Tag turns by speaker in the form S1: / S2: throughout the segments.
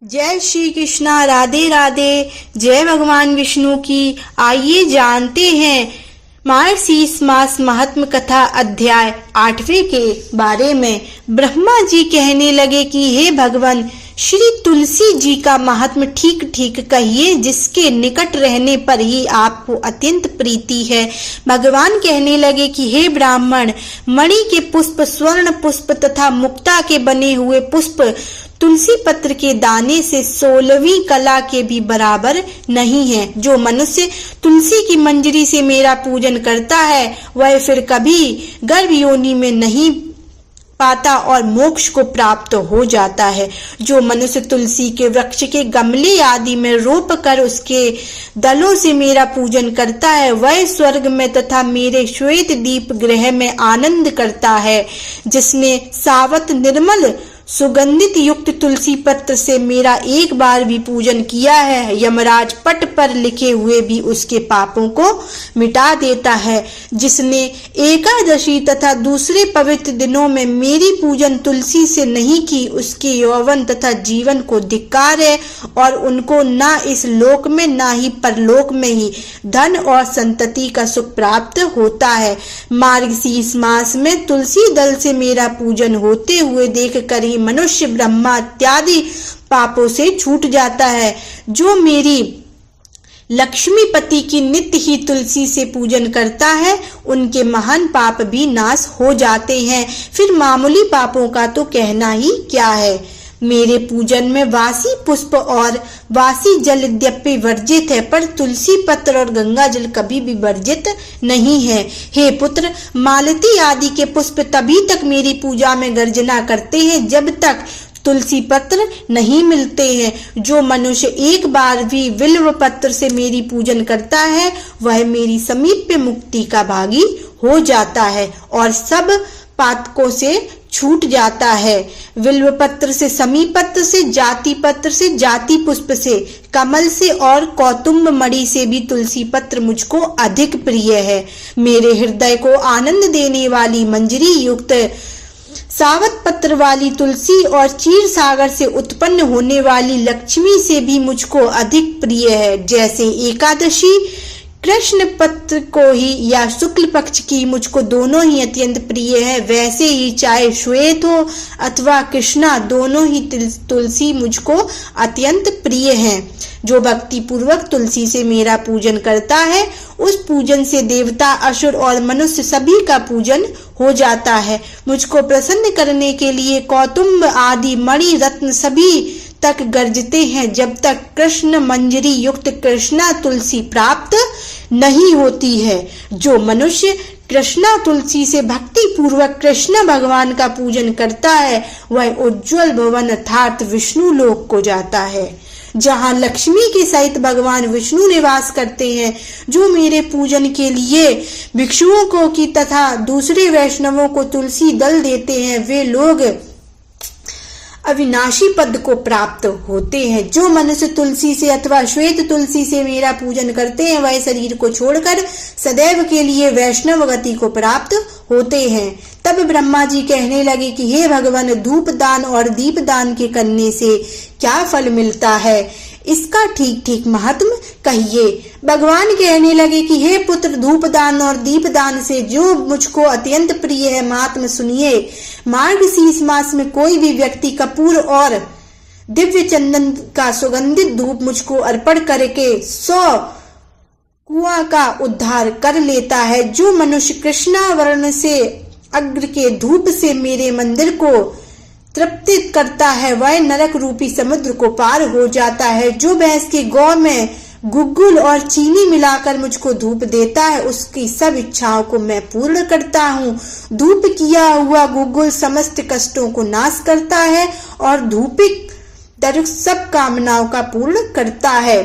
S1: जय श्री कृष्णा। राधे राधे। जय भगवान विष्णु की। आइए जानते हैं मार्गशीर्ष मास महात्म कथा अध्याय 8वें के बारे में। ब्रह्मा जी कहने लगे कि हे भगवान, श्री तुलसी जी का महात्म ठीक ठीक कहिए, जिसके निकट रहने पर ही आपको अत्यंत प्रीति है। भगवान कहने लगे कि हे ब्राह्मण, मणि के पुष्प, स्वर्ण पुष्प तथा मुक्ता के बने हुए पुष्प तुलसी पत्र के दाने से 16वीं कला के भी बराबर नहीं है। जो मनुष्य तुलसी की मंजरी से मेरा पूजन करता है, वह फिर कभी गर्भ योनि में नहीं पाता और मोक्ष को प्राप्त हो जाता है। जो मनुष्य तुलसी के वृक्ष के गमले आदि में रोप कर उसके दलों से मेरा पूजन करता है, वह स्वर्ग में तथा मेरे श्वेत दीप गृह में आनंद करता है। जिसने सावत निर्मल सुगंधित युक्त तुलसी पत्र से मेरा एक बार भी पूजन किया है, यमराज पट पर लिखे हुए भी उसके पापों को मिटा देता है। जिसने एकादशी तथा दूसरे पवित्र दिनों में मेरी पूजन तुलसी से नहीं की, उसके यौवन तथा जीवन को धिक्कार है और उनको ना इस लोक में ना ही परलोक में ही धन और संतति का सुख प्राप्त होता है। मार्गशीर्ष मास में तुलसी दल से मेरा पूजन होते हुए देख कर ही मनुष्य ब्रह्मा इत्यादि पापों से छूट जाता है। जो मेरी लक्ष्मीपति की नित्य ही तुलसी से पूजन करता है, उनके महान पाप भी नाश हो जाते हैं। फिर मामूली पापों का तो कहना ही क्या है। मेरे पूजन में वासी पुष्प और वासी जल यद्यपि वर्जित है, पर तुलसी पत्र और गंगा जल कभी भी वर्जित नहीं है। हे पुत्र, मालती आदि के पुष्प तभी तक मेरी पूजा में गर्जना करते हैं जब तक तुलसी पत्र नहीं मिलते हैं। जो मनुष्य एक बार भी बिल्व पत्र से मेरी पूजन करता है, वह मेरी समीप्य मुक्ति का भागी हो जाता है और सब पातकों से छूट जाता है। बिल्व पत्र से, समी पत्र से, जाति पत्र से, जाति पुष्प से, कमल से और कौतुंब मणि से भी तुलसी पत्र मुझको अधिक प्रिय है। मेरे हृदय को आनंद देने वाली मंजरी युक्त सावत पत्र वाली तुलसी और क्षीर सागर से उत्पन्न होने वाली लक्ष्मी से भी मुझको अधिक प्रिय है। जैसे एकादशी कृष्ण पत्र को ही या शुक्ल पक्ष की मुझको दोनों ही अत्यंत प्रिय है, वैसे ही चाहे श्वेत हो अथवा कृष्णा, दोनों ही तुलसी मुझको अत्यंत प्रिय है। जो भक्ति पूर्वक तुलसी से मेरा पूजन करता है, उस पूजन से देवता, असुर और मनुष्य सभी का पूजन हो जाता है। मुझको प्रसन्न करने के लिए कौतुंब आदि मणि रत्न सभी तक गर्जते हैं, जब तक कृष्ण मंजरी युक्त कृष्णा तुलसी प्राप्त नहीं होती है। जो मनुष्य कृष्णा तुलसी से भक्ति पूर्वक कृष्ण भगवान का पूजन करता है, वह उज्ज्वल भवन अर्थात विष्णु लोक को जाता है, जहाँ लक्ष्मी के सहित भगवान विष्णु निवास करते हैं। जो मेरे पूजन के लिए भिक्षुओं को की तथा दूसरे वैष्णवों को तुलसी दल देते हैं, वे लोग अविनाशी पद को प्राप्त होते हैं। जो मनुष्य तुलसी से अथवा श्वेत तुलसी से मेरा पूजन करते हैं, वह शरीर को छोड़कर सदैव के लिए वैष्णव गति को प्राप्त होते हैं। तब ब्रह्मा जी कहने लगे कि हे भगवान, धूप दान और दीप दान के करने से क्या फल मिलता है, इसका ठीक ठीक महात्म कहिए। भगवान कहने लगे कि हे पुत्र, धूप दान और दीप दान से जो मुझको अत्यंत प्रिय है, महात्म सुनिए। मार्गशीर्ष मास में कोई भी व्यक्ति कपूर और दिव्य चंदन का सुगंधित धूप मुझको अर्पण करके 100 कुआं का उद्धार कर लेता है। जो मनुष्य कृष्णा वर्ण से अग्र के धूप से मेरे मंदिर को तृप्त करता है, वह नरक रूपी समुद्र को पार हो जाता है। जो भैंस के गौ में गुग्गुल और चीनी मिलाकर मुझको धूप देता है, उसकी सब इच्छाओं को मैं पूर्ण करता हूँ। धूप किया हुआ गुग्गुल समस्त कष्टों को नाश करता है और धूपिक दरुक सब कामनाओं का पूर्ण करता है।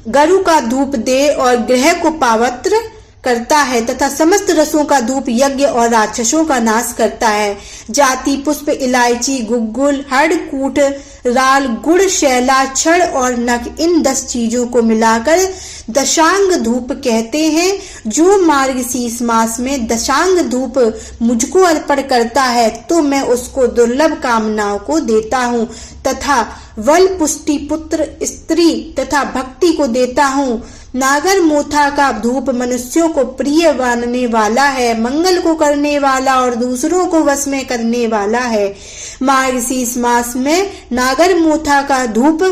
S1: गरु का धूप दे और गृह को पवित्र करता है तथा समस्त रसों का धूप यज्ञ और राक्षसों का नाश करता है। जाति पुष्प, इलायची, गुग्गुल, हड़कूट, राल, गुड़, शैला, छड़ और नख, इन 10 चीजों को मिलाकर दशांग धूप कहते हैं। जो मार्गशीर्ष मास में दशांग धूप मुझको अर्पण करता है, तो मैं उसको दुर्लभ कामनाओं को देता हूँ तथा बल पुष्टि पुत्र स्त्री तथा भक्ति को देता हूँ। नागर मोथा का धूप मनुष्यों को प्रिय मानने वाला है, मंगल को करने वाला और दूसरों को वश में करने वाला है। मार्गशीर्ष मास में नागर मोथा का धूप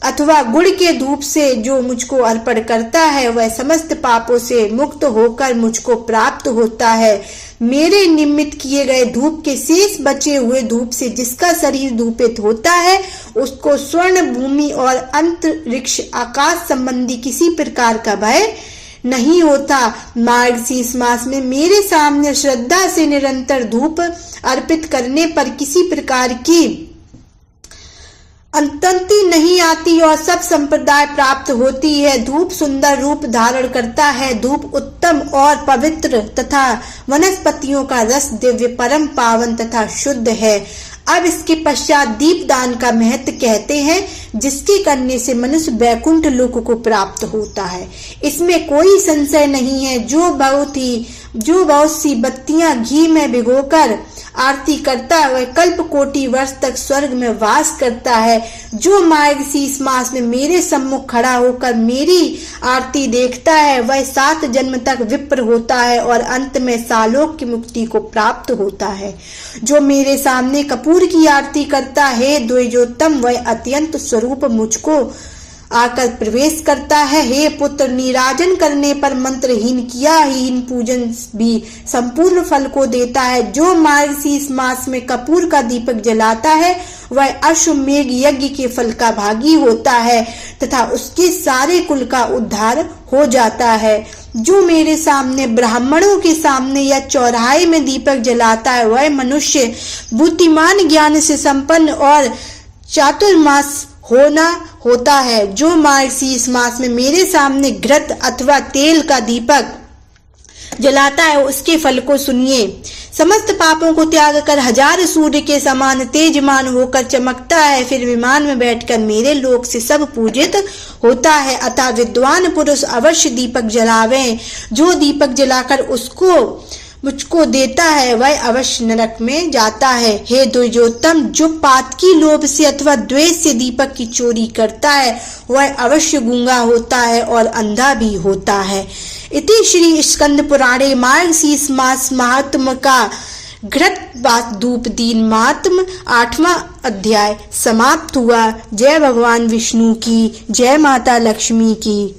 S1: अथवा गुड़ के धूप से जो मुझको अर्पण करता है वह समस्त पापों से मुक्त होकर मुझको प्राप्त होता है। मेरे निमित्त किए गए धूप के शेष बचे हुए धूप से जिसका शरीर धूपित होता है उसको स्वर्ण भूमि और अंतरिक्ष आकाश संबंधी किसी प्रकार का भय नहीं होता। मार्गशीर्ष मास में मेरे सामने श्रद्धा से निरंतर धूप अर्पित करने पर किसी प्रकार की अंतंती नहीं आती और सब संप्रदाय प्राप्त होती है। धूप सुंदर रूप धारण करता है। धूप उत्तम और पवित्र तथा वनस्पतियों का रस दिव्य परम पावन तथा शुद्ध है। अब इसके पश्चात दीपदान का महत्व कहते हैं, जिसके करने से मनुष्य वैकुंठ लोक को प्राप्त होता है। इसमें कोई संशय नहीं है। जो बहुत सी बत्तियां घी में भिगोकर आरती करता है वह कल्प कोटि वर्ष तक स्वर्ग में वास करता है। जो मार्गशीर्ष मास में मेरे सम्मुख खड़ा होकर मेरी आरती देखता है वह 7 जन्म तक विप्र होता है और अंत में सालोक की मुक्ति को प्राप्त होता है। जो मेरे सामने कपूर की आरती करता है द्विजोत्तम वह अत्यंत स्वरूप मुझको आकर प्रवेश करता है। हे पुत्र, नीराजन करने पर मंत्रहीन क्रियाहीन पूजन भी संपूर्ण फल को देता है। जो मार्गशीर्ष मास में कपूर का दीपक जलाता है वह अश्वमेघ यज्ञ के फल का भागी होता है तथा उसके सारे कुल का उद्धार हो जाता है। जो मेरे सामने ब्राह्मणों के सामने या चौराहे में दीपक जलाता है वह मनुष्य बुद्धिमान ज्ञान से संपन्न और चातुर्मास होता है। जो मार्गशीर्ष मास में मेरे सामने घृत अथवा तेल का दीपक जलाता है उसके फल को सुनिए। समस्त पापों को त्याग कर 1000 सूर्य के समान तेजमान होकर चमकता है। फिर विमान में बैठकर मेरे लोक से सब पूजित होता है। अतः विद्वान पुरुष अवश्य दीपक जलावें। जो दीपक जलाकर मुझको देता है वह अवश्य नरक में जाता है। हे द्विजोत्तम, जो पातकी लोभ से अथवा द्वेष से दीपक की चोरी करता है वह अवश्य गूंगा होता है और अंधा भी होता है। इति श्री स्कंद पुराणे मार्गशीर्ष मास महात्म का घृत धूप दीन महात्म 8वां अध्याय समाप्त हुआ। जय भगवान विष्णु की, जय माता लक्ष्मी की।